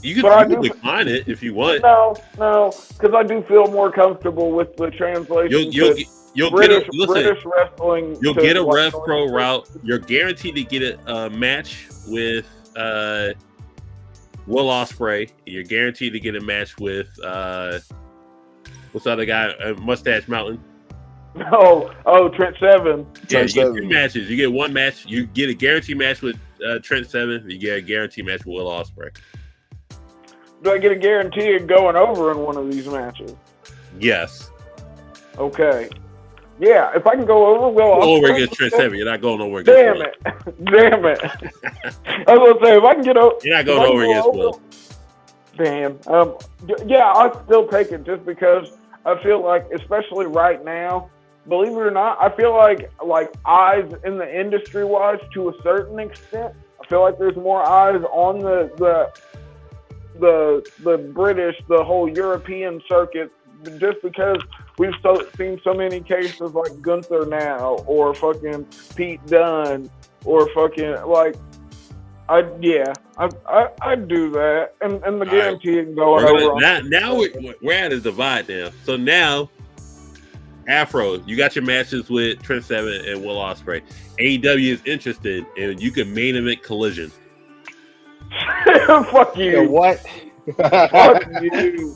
You can decline it if you want. No, because I do feel more comfortable with the translation. You'll British wrestling. You'll get a Rev Pro route. You're guaranteed to get a match with Will Ospreay. You're guaranteed to get a match with what's the other guy? Mustache Mountain. Trent Seven. Yeah, you get 2 matches. You get 1 match. You get a guaranteed match with Trent Seven. You get a guaranteed match with Will Ospreay. Do I get a guarantee of going over in one of these matches? Yes. Okay. Yeah, if I can go over, over against Trent Seven. You're not going over against Damn it. I was gonna say, if I can get over, you're not going over against Will. Damn. Yeah, I'll still take it just because I feel like, especially right now, believe it or not, I feel like eyes in the industry wise, to a certain extent, I I feel like there's more eyes on the British, the whole European circuit, just because we've seen so many cases like Gunther now, or fucking Pete Dunne, or fucking like I do that, and the guaranteeing going over. Now we're at a divide now. So now, Afro, you got your matches with Trent Seven and Will Ospreay. AEW is interested, and you can main event Collision. Fuck you. What? Fuck you.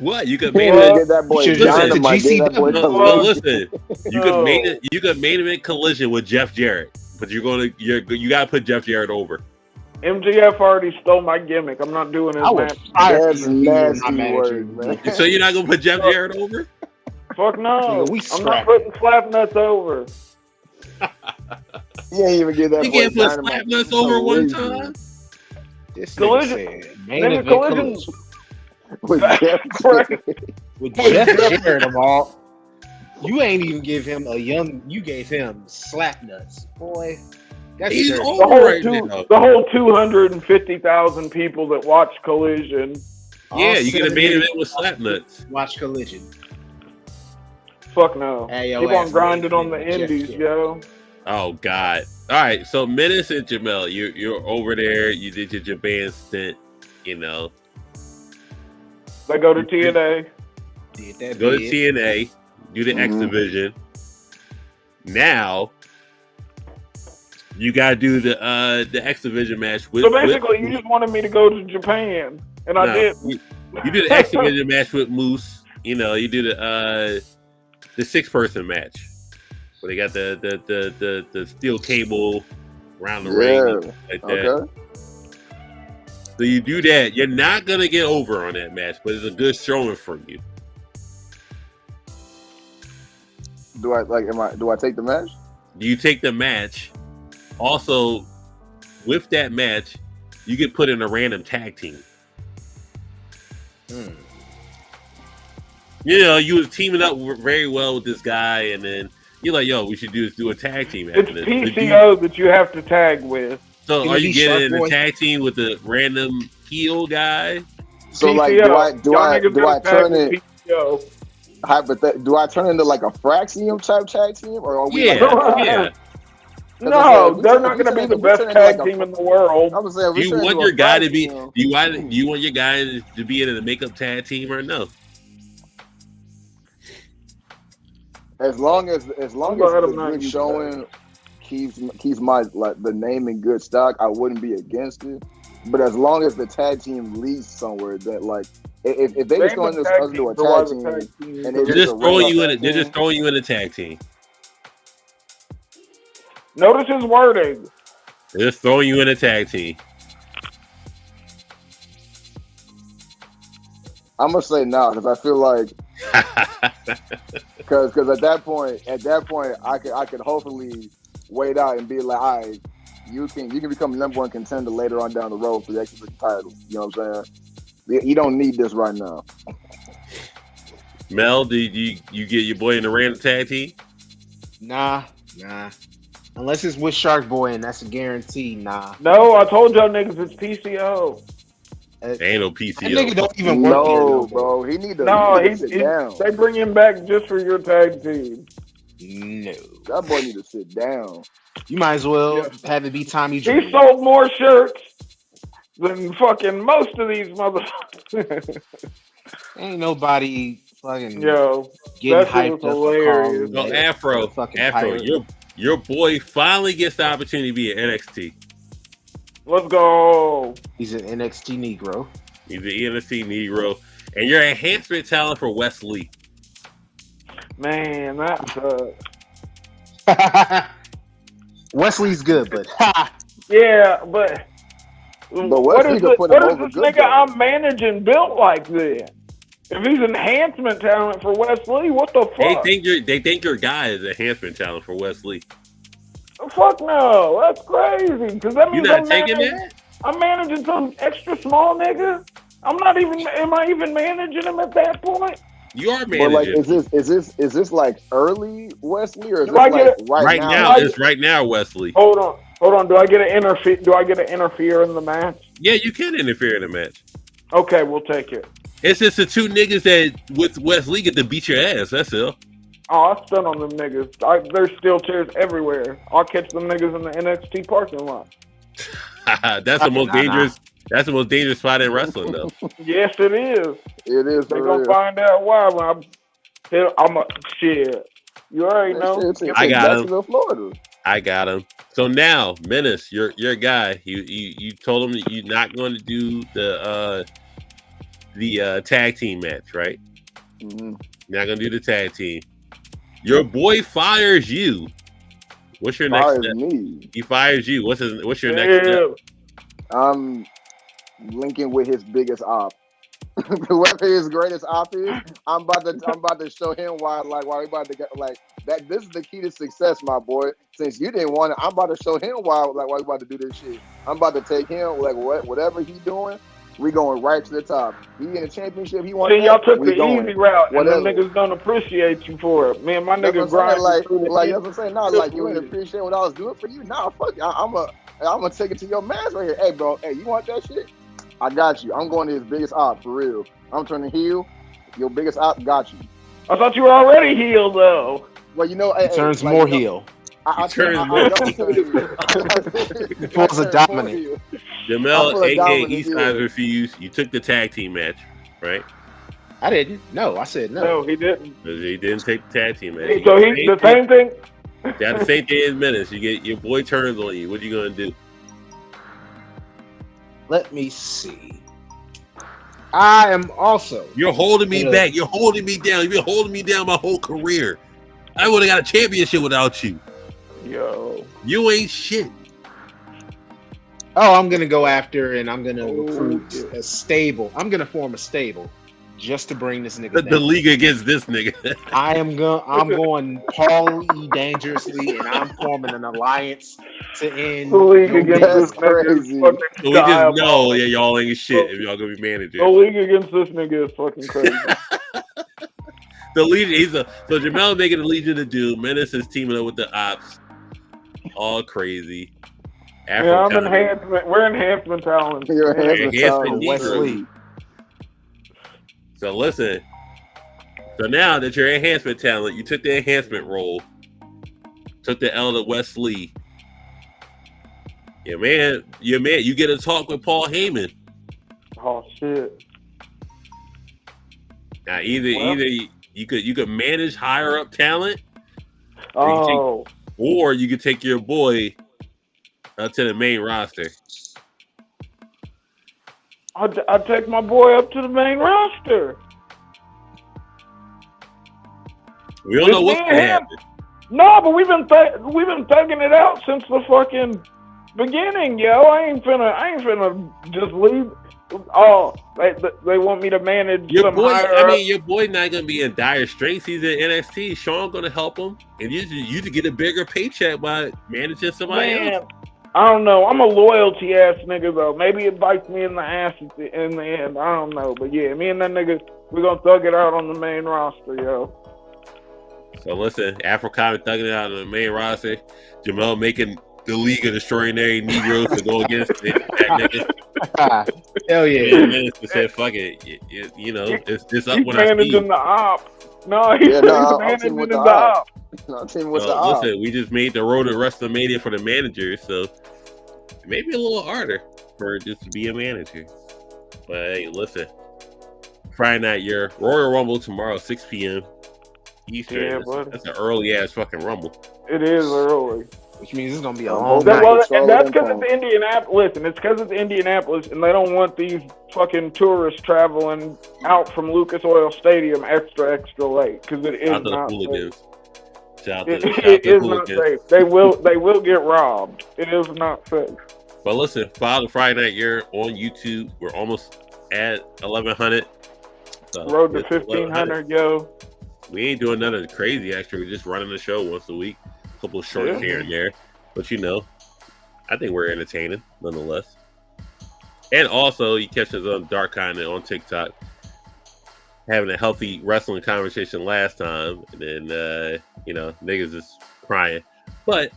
What? You could main event. Get that boy Dynamite. Get that boy listen. You could main event Collision with Jeff Jarrett, but you gotta put Jeff Jarrett over. MJF already stole my gimmick. I'm not doing his match. That's nasty word, man. So you're not gonna put Jeff Jarrett over? Fuck no. Yeah, I'm not putting Slapnuts over. You ain't even get that. You can't put Slapnuts over one time. This Collision. Collision. With Jeff With Jeff Jarrett of all. You ain't even give him you gave him Slapnuts. Boy. He's over right now. The whole 250,000 people that watch Collision. Yeah, you get a main event with Slapnuts. Watch Collision. Fuck no. Hey, keep on grinding on the indies, yo. Oh God! All right, so Menace and Jamel, you're over there. You did your Japan stint. You know, they go to TNA. Go to TNA. Do the X Division. Now you gotta do the X Division match with. So basically, you just wanted me to go to Japan, and I did. You did the X Division match with Moose. You know, you do the 6-person match where they got the steel cable around the ring like that. Okay. So you do that. You're not gonna get over on that match, but it's a good showing from you. Do I take the match? Do you take the match? Also, with that match, you get put in a random tag team. You know, you was teaming up very well with this guy, and then you're like, "Yo, we should do a tag team." It's PCO that you have to tag with. So, are you getting in a tag team with a random heel guy? So, PCO. like, do I turn it? PCO. Do I turn into like a Fraxium type tag team, or are we? Yeah. No, they're not going to be the best tag team in the world. I was saying, do you want your guy to be? Do you want your guy to be in a makeup tag team or no? As long as the good showing keeps my the name in good stock, I wouldn't be against it. But as long as the tag team leads somewhere, that like if they just go in this into a tag team and they're just throwing you in a tag team. Notice his wording. They're just throwing you in a tag team. I'm gonna say no because I feel like because at that point I could hopefully wait out and be like, all right, you can become number one contender later on down the road for the X Division title. You know what I'm saying? You don't need this right now. Mel, did you get your boy in a random tag team? Nah. Unless it's with Shark Boy, and that's a guarantee. Nah. No, I told y'all niggas it's PCO. Ain't no PCO. That nigga don't even work here. No, bro. He need to sit down. They bring him back just for your tag team. No. That boy need to sit down. You might as well have it be Tommy Dreamer. He sold more shirts than fucking most of these motherfuckers. Ain't nobody fucking getting hyped up. Hilarious. No, Afro, your boy finally gets the opportunity to be at NXT. Let's go. He's an NXT Negro. He's an NXT Negro. And you're an enhancement talent for Wes Lee. Man, that sucks. Wesley's good, but yeah, but what is this nigga I'm managing built like this? If he's enhancement talent for Wes Lee, what the fuck? They think your guy is enhancement talent for Wes Lee. Fuck no, that's crazy. Because that means I'm managing some extra small nigga. Am I even managing him at that point? You are managing. But like, is this like early Wesley or is this right now? It's right now, Wesley. Hold Hold on, do I get to interfere? Do I get to interfere in the match? Yeah, you can interfere in the match. Okay, we'll take it. It's just the two niggas that with Wesley get to beat your ass. That's all. Oh, I stun on them niggas. There's steel chairs everywhere. I'll catch them niggas in the NXT parking lot. That's the most dangerous. That's the most dangerous spot in wrestling, though. Yes, it is. It is. They gonna find out why when I'm a shit. You already know. I got him. Florida. I got him. So now, Menace, you're a guy. You told him that you're not going to do the tag team match, right? Mm-hmm. You're not going to do the tag team. Your boy fires you. What's your next step? Me. He fires you. What's your next step? I'm linking with his biggest op. Whoever his greatest op is, I'm about to show him why we about to get like that. This is the key to success, my boy. Since you didn't want it, I'm about to show him why we about to do this shit. I'm about to take him whatever he doing. We going right to the top. He in the championship. He wants. Y'all took the easy route, and the niggas don't appreciate you for it. Man, my niggas grind. Like that's what I'm saying. No, like you ain't appreciate what I was doing for you. Nah, fuck you. I'm gonna take it to your man's right here. Hey, bro. Hey, you want that shit? I got you. I'm going to his biggest op for real. I'm turning heel. Your biggest op got you. I thought you were already healed though. Well, you know, he turns more heel. I turn more. He pulls a dominant. Jamel, aka Eastside Refused. You took the tag team match, right? I didn't. No, I said no. No, he didn't. He didn't take the tag team match. So he's the same thing. Yeah, the same thing in minutes. You get your boy turns on you. What are you gonna do? Let me see. I am also. You're holding me back. You're holding me down. You've been holding me down my whole career. I would have got a championship without you. Yo. You ain't shit. Oh, I'm gonna go after and I'm gonna recruit a stable. I'm gonna form a stable just to bring this nigga down. The league against this nigga. I'm going Paul E. Dangerously, and I'm forming an alliance to end. The league against this crazy. nigga. So we just know y'all ain't shit if y'all gonna be managers. The league against this nigga is fucking crazy. The Legion, so Jamel making the Legion of Doom. Menace is teaming up with the Ops. All crazy. Yeah, I'm enhancement. We're enhancement talent. You're enhancement Wesley. So listen. So now that you're enhancement talent, you took the enhancement role. Took the L to Wesley. Yeah, man. You get to talk with Paul Heyman. Oh shit. Now either you could manage higher up talent. Oh. Or you could take your boy to the main roster. I'd take my boy up to the main roster. We don't know what's gonna happen. No, but we've been thugging it out since the fucking beginning, yo. I ain't finna just leave. Oh, they want me to manage your some boy. higher I mean, your boy not gonna be in dire straits. He's in NXT. Sean gonna help him, and you to get a bigger paycheck by managing somebody else. I don't know. I'm a loyalty ass nigga though. Maybe it bites me in the ass in the end. I don't know, but yeah, me and that nigga, we gonna thug it out on the main roster, yo. So listen, Afro Comic thugging it out on the main roster. Jamel making the League of Extraordinary Negroes to go against that nigga. Hell yeah. And then it's said, fuck it. You know, it's just up when I see. He's managing the op. No, he's managing the op. Listen, we just made the road to WrestleMania for the managers, so it may be a little harder for just to be a manager. But hey, listen, Friday night, your Royal Rumble tomorrow, 6 p.m. Eastern. Yeah, that's an early ass fucking Rumble. It is early. Which means it's gonna be a long night. Well, and that's because it's Indianapolis. Listen, it's because it's Indianapolis, and they don't want these fucking tourists traveling out from Lucas Oil Stadium extra late because it is not safe. It is not safe. They will get robbed. It is not safe. But listen, follow the Friday Night Year on YouTube. We're almost at 1,100. So road to 1,500, yo. We ain't doing nothing crazy. Actually, we're just running the show once a week. Couple of shorts here and there, but you know, I think we're entertaining nonetheless. And also, you catch us on Dark Continent on TikTok, having a healthy wrestling conversation last time, and then you know, niggas is crying, but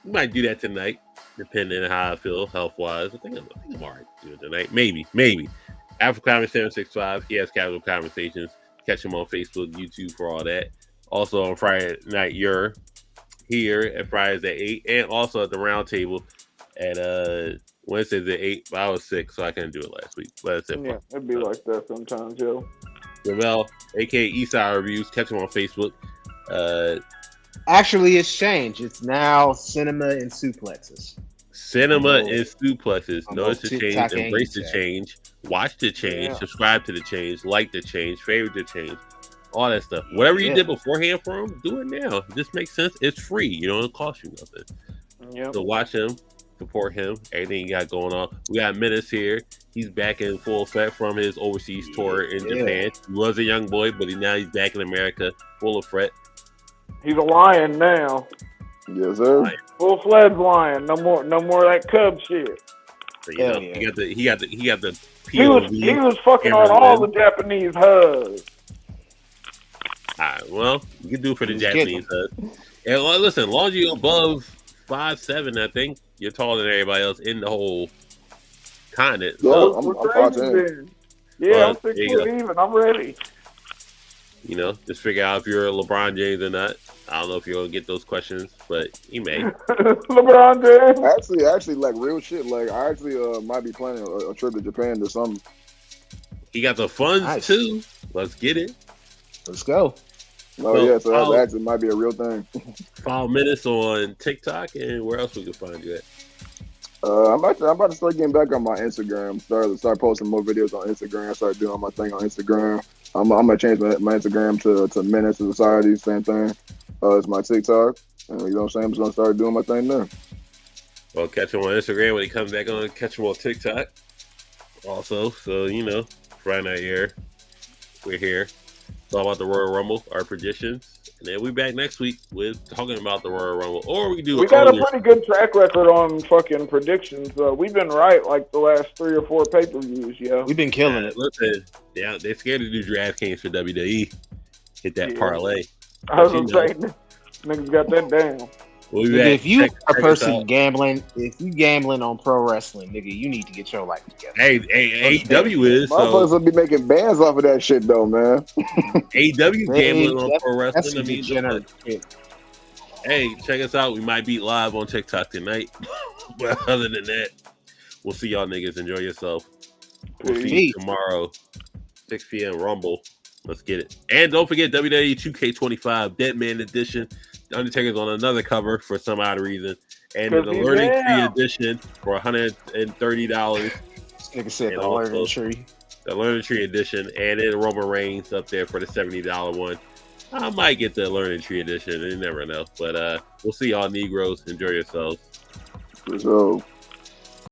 we might do that tonight. depending on how I feel health wise. I think I'm all right doing tonight. Maybe. Afro Comedy 765. He has casual conversations. Catch him on Facebook, YouTube for all that. Also on Friday night, you're here at Fridays at 8, and also at the round table at Wednesdays at 8. But I was sick, so I couldn't do it last week. But that's it. Yeah, it'd be like that sometimes, yo. Gravel, aka Eastside Reviews. Catch him on Facebook. Actually, it's changed. It's now Cinema and Suplexes. Cinema and Suplexes. On Notice both the TikTok change, and embrace the YouTube. change, watch the change, Yeah. subscribe to the change, like the change, favorite the change, all that stuff. Whatever you Yeah. did beforehand for him, do it now. This makes sense. It's free. You know, it costs you nothing. Yep. So watch him, support him, everything he got going on. We got Menace here. He's back in full effect from his overseas tour in Yeah. Japan. He was a young boy, but now he's back in America, full of fret. He's a lion now. Yes, sir. Full-fledged lion. No more of that cub shit. So, you Hell know, yeah. he got the He POV. was fucking camera on all the lens. Japanese hugs. All right, well, you can do it for the He's Japanese. And listen, as long as you're above 5'7", I think you're taller than everybody else in the whole continent. Yeah, So, I'm We're 5'10". crazy. Yeah, Well, I'm 6 there you foot even. I'm ready. you know, just figure out if you're LeBron James or not. I don't know if you're gonna get those questions, but you may. LeBron James. Actually, like real shit. Like I actually might be planning a trip to Japan this summer. He got the funds Nice. too. Let's get it. Let's go. Oh So, yeah, so I'll- that actually might be a real thing. Follow Menace on TikTok, and where else we can find you at? I'm about to start getting back on my Instagram. Start posting more videos on Instagram. Start doing my thing on Instagram. I'm gonna change my Instagram to Menace to Society. Same thing. It's my TikTok. And you know what I'm saying? I'm just gonna start doing my thing there. Well, catch him on Instagram when he comes back on. Catch him on TikTok. Also, so you know, Friday night here, we're here. It's all about the Royal Rumble, our predictions, and then we back next week with talking about the Royal Rumble, or we can do We it got a earlier. pretty good track record on fucking predictions. We've been right like the last 3 or 4 pay-per-views, yo. We've been killing it. Listen, they're scared to do DraftKings for WWE. Hit that Yeah. parlay. I was You gonna know. say, niggas got that down. We'll be Nigga, back. if you Check are a us person out. gambling, if you gambling on pro wrestling, nigga, you need to get your life together. Hey, AEW is Motherfuckers so will be making bands off of that shit though, man. AEW gambling on That's- pro That's wrestling. some I mean, degenerate shit. hey, check us out. We might be live on TikTok tonight. But other than that, we'll see y'all niggas. Enjoy yourself. We'll see you Peace. tomorrow, 6 p.m. Rumble. Let's get it. And don't forget WWE 2K25 Deadman Edition. The Undertaker's on another cover for some odd reason. And the 'Cause he's Learning Tree down. Edition for $130. This nigga said And the learning also- tree. The Learning Tree Edition. And then Roman Reigns up there for the $70 one. I might get the Learning Tree Edition. You never know. But we'll see y'all Negroes. Enjoy yourselves. So